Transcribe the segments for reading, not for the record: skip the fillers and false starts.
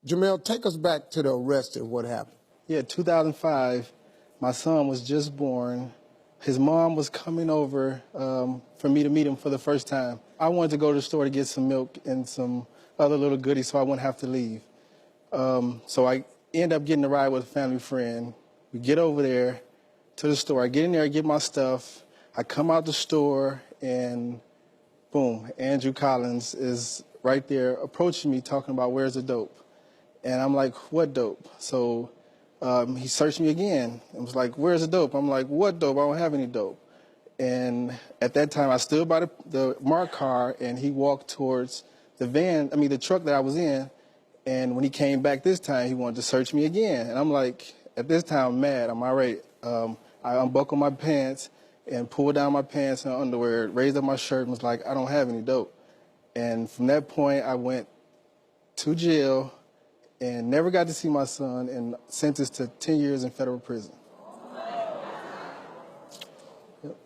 Jamel, take us back to the arrest and what happened. Yeah, 2005, my son was just born. His mom was coming over for me to meet him for the first time. I wanted to go to the store to get some milk and some other little goodies so I wouldn't have to leave. So I end up getting a ride with a family friend. We get over there to the store. I get in there, I get my stuff. I come out the store, and boom, Andrew Collins is right there approaching me talking about where's the dope. And I'm like, what dope? So he searched me again and was like, where's the dope? I'm like, what dope? I don't have any dope. And at that time, I stood by the marked car, and he walked towards the truck that I was in. And when he came back this time, he wanted to search me again. And I'm like, at this time, I'm mad. I'm irate. I unbuckled my pants and pulled down my pants and underwear, raised up my shirt, and was like, I don't have any dope. And from that point, I went to jail and never got to see my son, and sentenced to 10 years in federal prison. Yep.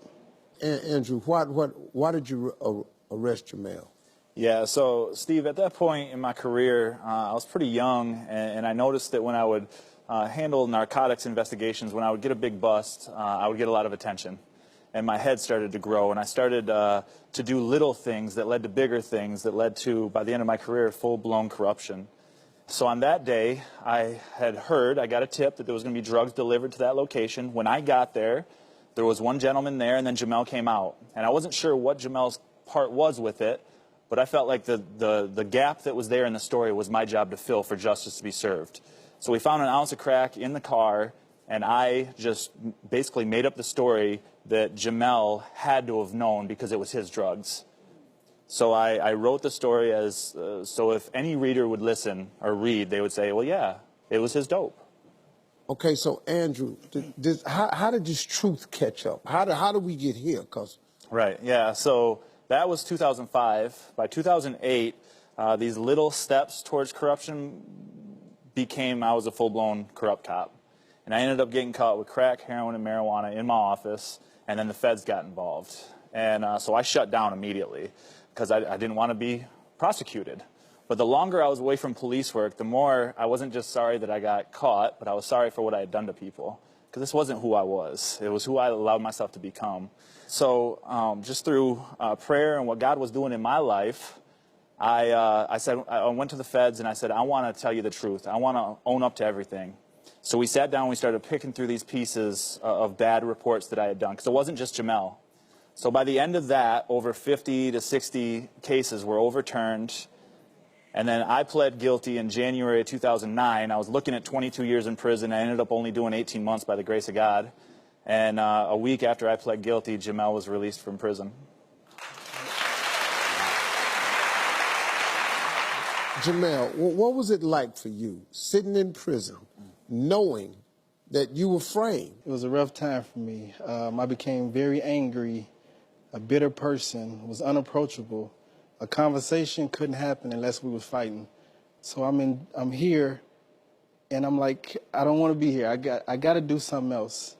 Andrew, why did you arrest Jamel? Yeah, so Steve, at that point in my career, I was pretty young, and I noticed that when I would handle narcotics investigations, when I would get a big bust, I would get a lot of attention. And my head started to grow, and I started to do little things that led to bigger things that led to, by the end of my career, full-blown corruption. So on that day, I got a tip that there was going to be drugs delivered to that location. When I got there, there was one gentleman there, and then Jamel came out. And I wasn't sure what Jamel's part was with it, but I felt like the gap that was there in the story was my job to fill for justice to be served. So we found an ounce of crack in the car, and I just basically made up the story that Jamel had to have known because it was his drugs. So I wrote the story as, so if any reader would listen or read, they would say, well, yeah, it was his dope. Okay, so Andrew, how did this truth catch up? How did we get here? Right, yeah, so that was 2005. By 2008, these little steps towards corruption I was a full-blown corrupt cop. And I ended up getting caught with crack, heroin, and marijuana in my office, and then the feds got involved. And so I shut down immediately because I didn't want to be prosecuted. But the longer I was away from police work, the more I wasn't just sorry that I got caught, but I was sorry for what I had done to people. Because this wasn't who I was. It was who I allowed myself to become. So just through prayer and what God was doing in my life, I went to the feds and I said, I want to tell you the truth. I want to own up to everything. So we sat down and we started picking through these pieces of bad reports that I had done. Because it wasn't just Jamel. So by the end of that, over 50 to 60 cases were overturned. And then I pled guilty in January of 2009. I was looking at 22 years in prison. I ended up only doing 18 months by the grace of God. And a week after I pled guilty, Jamel was released from prison. Jamel, what was it like for you sitting in prison, knowing that you were framed? It was a rough time for me. I became very angry, a bitter person, was unapproachable. A conversation couldn't happen unless we was fighting. So I'm here, and I'm like, I don't want to be here. I got to do something else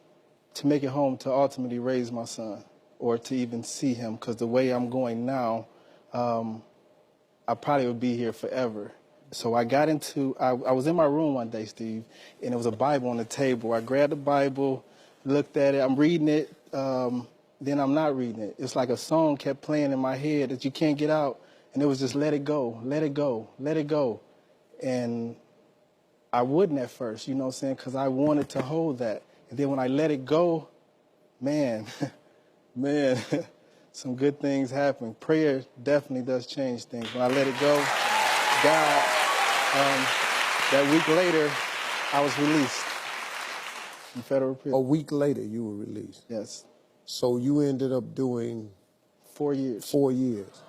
to make it home to ultimately raise my son or to even see him, because the way I'm going now, I probably would be here forever. So I was in my room one day, Steve, and there was a Bible on the table. I grabbed the Bible, looked at it, I'm reading it, then I'm not reading it. It's like a song kept playing in my head that you can't get out, and it was just let it go, let it go, let it go. And I wouldn't at first, you know what I'm saying, because I wanted to hold that. And then when I let it go, man, some good things happen. Prayer definitely does change things. When I let it go, God, that week later, I was released from federal prison. A week later, you were released? Yes. So you ended up doing 4 years. 4 years.